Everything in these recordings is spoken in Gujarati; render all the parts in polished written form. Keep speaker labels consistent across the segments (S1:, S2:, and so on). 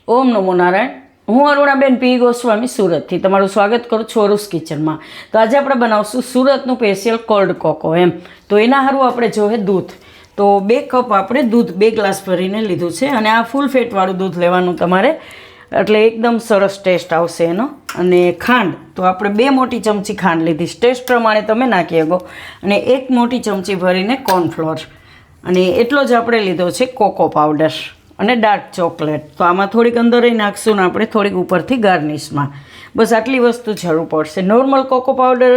S1: ઓમ નમો નારાયણ. હું અરુણાબેન પી ગોસ્વામી સુરતથી તમારું સ્વાગત કરું છું અરુસ કિચનમાં. તો આજે આપણે બનાવશું સુરતનું સ્પેશિયલ કોલ્ડ કોકો એમ. તો એના સારું આપણે જોઈએ દૂધ. તો 2 કપ આપણે દૂધ 2 ગ્લાસ ભરીને લીધું છે અને આ ફૂલ ફેટવાળું દૂધ લેવાનું તમારે, એટલે એકદમ સરસ ટેસ્ટ આવશે એનો. અને ખાંડ તો આપણે 2 મોટી ચમચી ખાંડ લીધી, ટેસ્ટ પ્રમાણે તમે નાખી શકો. અને 1 મોટી ચમચી ભરીને કોર્નફ્લોર, અને એટલો જ આપણે લીધો છે કોકો પાવડર અને ડાર્ક ચોકલેટ. તો આમાં થોડીક અંદર નાખશું ને આપણે થોડીક ઉપરથી ગાર્નિશમાં. બસ આટલી વસ્તુ જરૂર પડશે. નોર્મલ કોકો પાવડર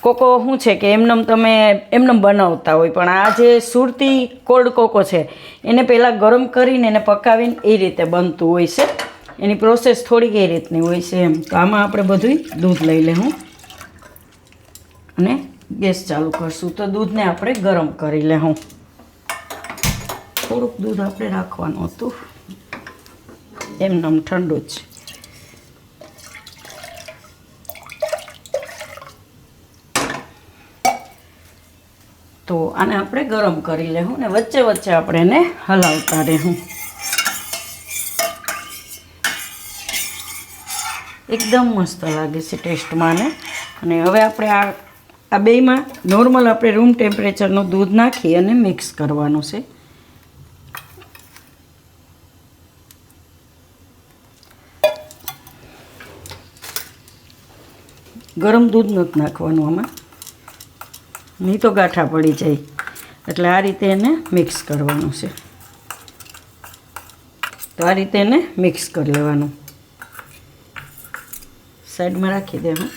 S1: કોકો શું છે કે તમે એમનેમ બનાવતા હોય, પણ આ જે સુરતી કોલ્ડ કોકો છે એને પહેલાં ગરમ કરીને એને પકાવીને એ રીતે બનતું હોય છે. એની પ્રોસેસ થોડીક એ રીતની હોય છે એમ. તો આમાં આપણે બધું દૂધ લઈ લેવું અને ગેસ ચાલુ કરશું. તો દૂધને આપણે ગરમ કરી લેવું. થોડુંક દૂધ આપણે રાખવાનું હતું, એમનેમ ઠંડુ જ. તો આને આપણે ગરમ કરી લેવું ને વચ્ચે વચ્ચે આપણે એને હલાવતા રહેવું. એકદમ મસ્ત લાગે છે ટેસ્ટમાં ને. અને હવે આપણે આ બેયમાં નોર્મલ આપણે રૂમ ટેમ્પરેચરનું દૂધ નાખી અને મિક્સ કરવાનું છે. ગરમ દૂધ નથી નાખવાનું આમાં, નહીં તો ગાંઠા પડી જાય. એટલે આ રીતે એને મિક્સ કરવાનું છે. તો આ રીતે એને મિક્સ કરી લેવાનું. સાઈડમાં રાખી દેવું.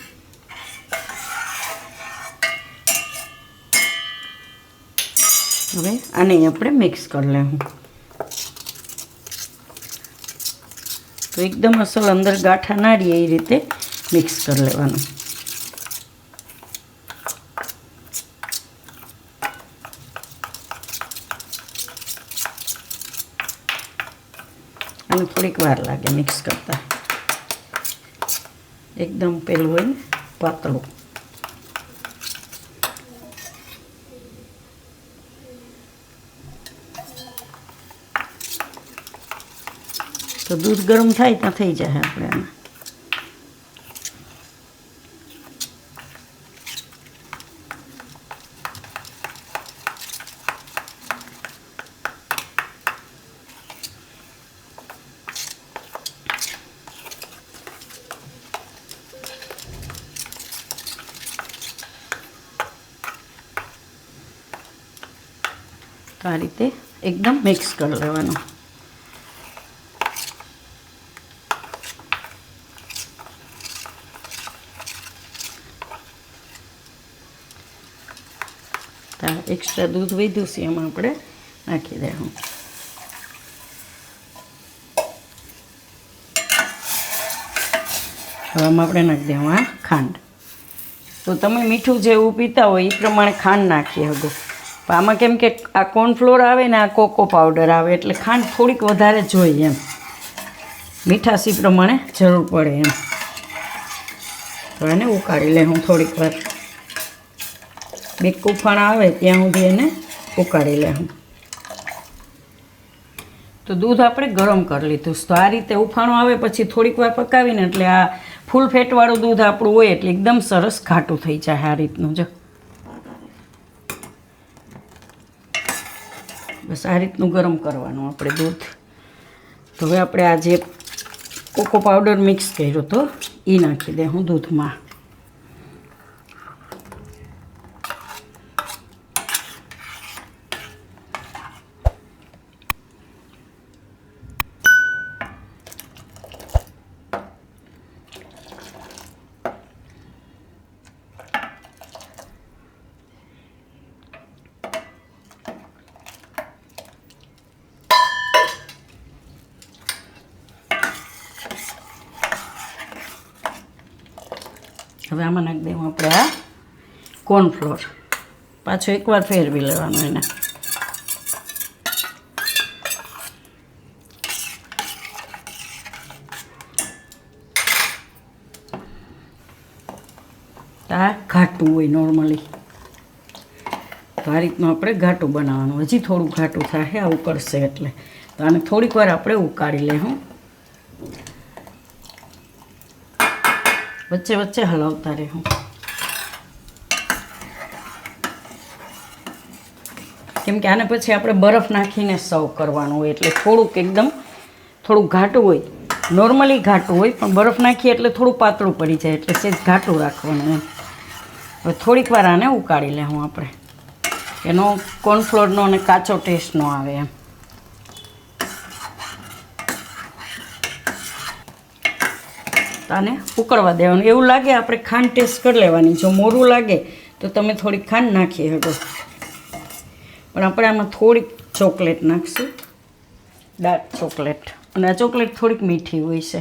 S1: હવે આને આપણે મિક્સ કરી લેવું. તો એકદમ અસલ અંદર ગાંઠા ના રહે એ રીતે મિક્સ કરી લેવાનું. અને થોડીક વાર લાગે મિક્સ કરતા. એકદમ પેલું હોય ને પાતળું. તો દૂધ ગરમ થાય ત્યાં થઈ જાય આપણે આમાં. આ રીતે એકદમ મિક્સ કરી લેવાનું. એક્સ્ટ્રા દૂધ વધ્યું છે એમાં આપણે નાખી દેવું. હવે આમાં આપણે નાખી દેવું આ ખાંડ. તો તમે મીઠું જેવું પીતા હોય એ પ્રમાણે ખાંડ નાખી શકો. આમાં કેમ કે આ કોર્નફ્લોર આવે ને આ કોકો પાવડર આવે એટલે ખાંડ થોડીક વધારે જોઈએ એમ, મીઠાશી પ્રમાણે જરૂર પડે એમ. તો એને ઉકાળી લે હું થોડીક વાર. 2 ઉફાણા આવે ત્યાં સુધી એને ઉકાળી લે હું. તો દૂધ આપણે ગરમ કરી લીધું. તો આ રીતે ઉફાણું આવે પછી થોડીક વાર પકાવીને એટલે આ ફૂલ ફેટવાળું દૂધ આપણું હોય એટલે એકદમ સરસ ઘાટું થઈ જાય આ રીતનું. જો બસ આ રીતનું ગરમ કરવાનું આપણે દૂધ. તો હવે આપણે આ જે કોકો પાવડર મિક્સ કર્યો તો એ નાખી દે હું દૂધમાં. હવે આમાં નાખી દઉં આપણે આ કોર્નફ્લોર. પાછો એકવાર ફેરવી લેવાનું એને. આ ઘાટું હોય નોર્મલી. તો આ રીતનું આપણે ઘાટું બનાવવાનું. હજી થોડું ઘાટું થાય આ ઉકળશે એટલે. તો આને થોડીક વાર આપણે ઉકાળી લેવું. વચ્ચે વચ્ચે હલાવતા રહેવું. કેમ કે આને પછી આપણે બરફ નાખીને સર્વ કરવાનું હોય એટલે થોડુંક ઘાટું હોય. નોર્મલી ઘાટું હોય પણ બરફ નાખીએ એટલે થોડું પાતળું પડી જાય એટલે સેજ ઘાટું રાખવાનું એમ. હવે થોડીક વાર આને ઉકાળી લેવું આપણે, એનો કોર્નફ્લોરનો અને કાચો ટેસ્ટ ન આવે એમ. આને ઉકળવા દેવાનું. એવું લાગે આપણે ખાંડ ટેસ્ટ કરી લેવાની. જો મોરું લાગે તો તમે થોડીક ખાંડ નાખી શકો, પણ આપણે આમાં થોડીક ચોકલેટ નાખીશું, ડાર્ક ચોકલેટ. અને આ ચોકલેટ થોડીક મીઠી હોય છે.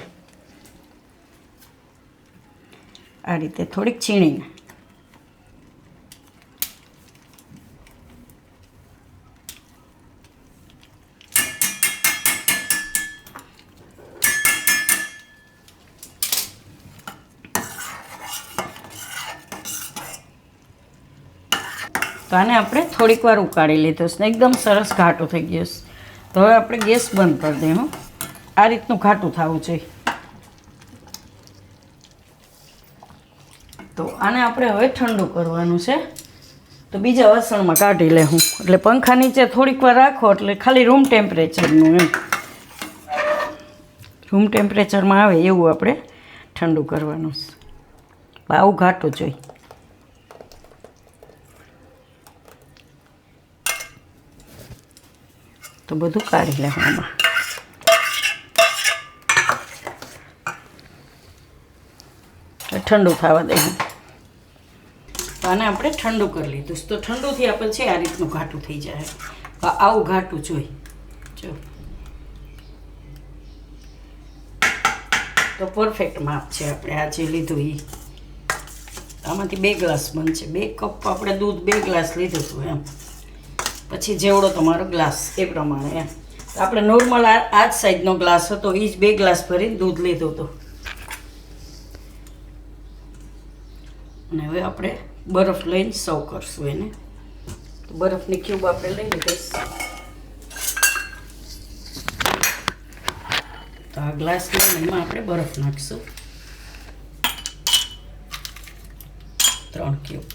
S1: આ રીતે થોડીક છીણીને તો આને આપણે થોડીક વાર ઉકાળી લીધો છે ને એકદમ સરસ ઘાટું થઈ ગયું છે. તો હવે આપણે ગેસ બંધ કરી દઈએ. આ રીતનું ઘાટું થવું જોઈએ. તો આને આપણે હવે ઠંડુ કરવાનું છે. તો બીજા વાસણમાં કાઢી લેવું. એટલે પંખા નીચે થોડીક વાર રાખો એટલે ખાલી રૂમ ટેમ્પરેચરનું એમ, રૂમ ટેમ્પરેચરમાં આવે એવું આપણે ઠંડુ કરવાનું છે. આવું ઘાટું જોઈએ. તો બધું કાઢી લેવું આમાં. ઠંડુ થવા દેવું. આને આપણે ઠંડુ કરી લીધું. તો ઠંડુ થયા પછી આ રીતનું ઘાટું થઈ જાય. આવું ઘાટું જોઈ જો. તો પરફેક્ટ માપ છે આપણે આ જે લીધું એ. આમાંથી 2 ગ્લાસ બનશે. 2 કપ આપણે દૂધ 2 ગ્લાસ લીધું હતું એમ. પછી જેવડો તમારો ગ્લાસ એ પ્રમાણે એમ. આપણે નોર્મલ આ જ સાઈઝનો ગ્લાસ હતો એ જ 2 ગ્લાસ ભરીને દૂધ લીધું હતું. અને હવે આપણે બરફ લઈને સર્વ કરશું એને. તો બરફની ક્યુબ આપણે લઈ લીધીશ. તો આ ગ્લાસ લઈને એમાં આપણે બરફ નાખીશું 3 ક્યુબ.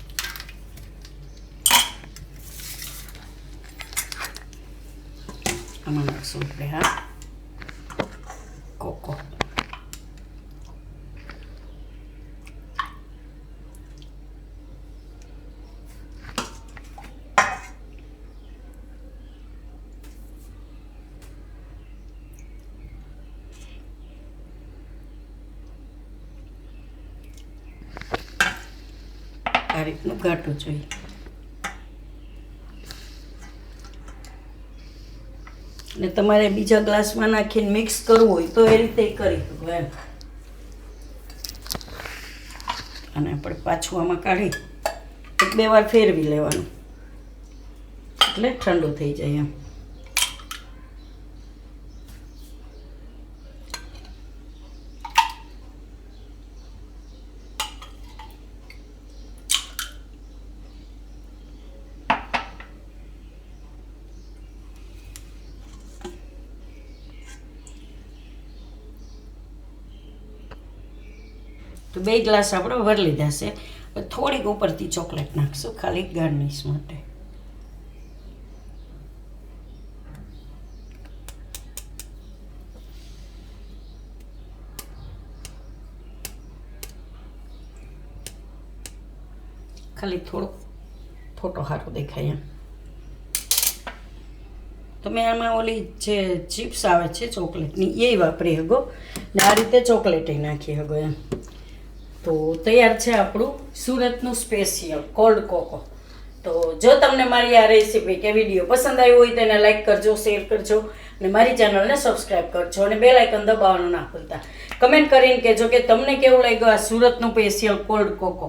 S1: આમાં નાખશું આપણે આ કોકો. આ રીતનું ઘાટું જોઈએ. ને તમારે બીજા ગ્લાસમાં નાખીને મિક્સ કરવું હોય તો એ રીતે કરી શકો એમ. અને આપણે પાછું આમાં કાઢી 1-2 વાર ફેરવી લેવાનું એટલે ઠંડુ થઈ જાય એમ. તો 2 ગ્લાસ આપણે ભરી લીધા છે. થોડીક ઉપરથી ચોકલેટ નાખશું ખાલી ગાર્નિશ માટે. ખાલી થોડો ફોટો સારો દેખાય એમ. તમે આમાં ઓલી જે ચિપ્સ આવે છે ચોકલેટની એ વાપરી શકો ને આ રીતે ચોકલેટ નાખી શકો એમ. તો તૈયાર છે આપણું સુરતનું સ્પેશિયલ કોલ્ડ કોકો. તો જો તમને મારી આ રેસીપી કે વિડીયો પસંદ આવ્યો હોય તો એને લાઈક કરજો, શેર કરજો અને મારી ચેનલને સબસ્ક્રાઈબ કરજો અને બેલ આઇકન દબાવવાનું ના ભૂલતા. કમેન્ટ કરીને કહેજો કે તમને કેવું લાગ્યું આ સુરતનું સ્પેશિયલ કોલ્ડ કોકો.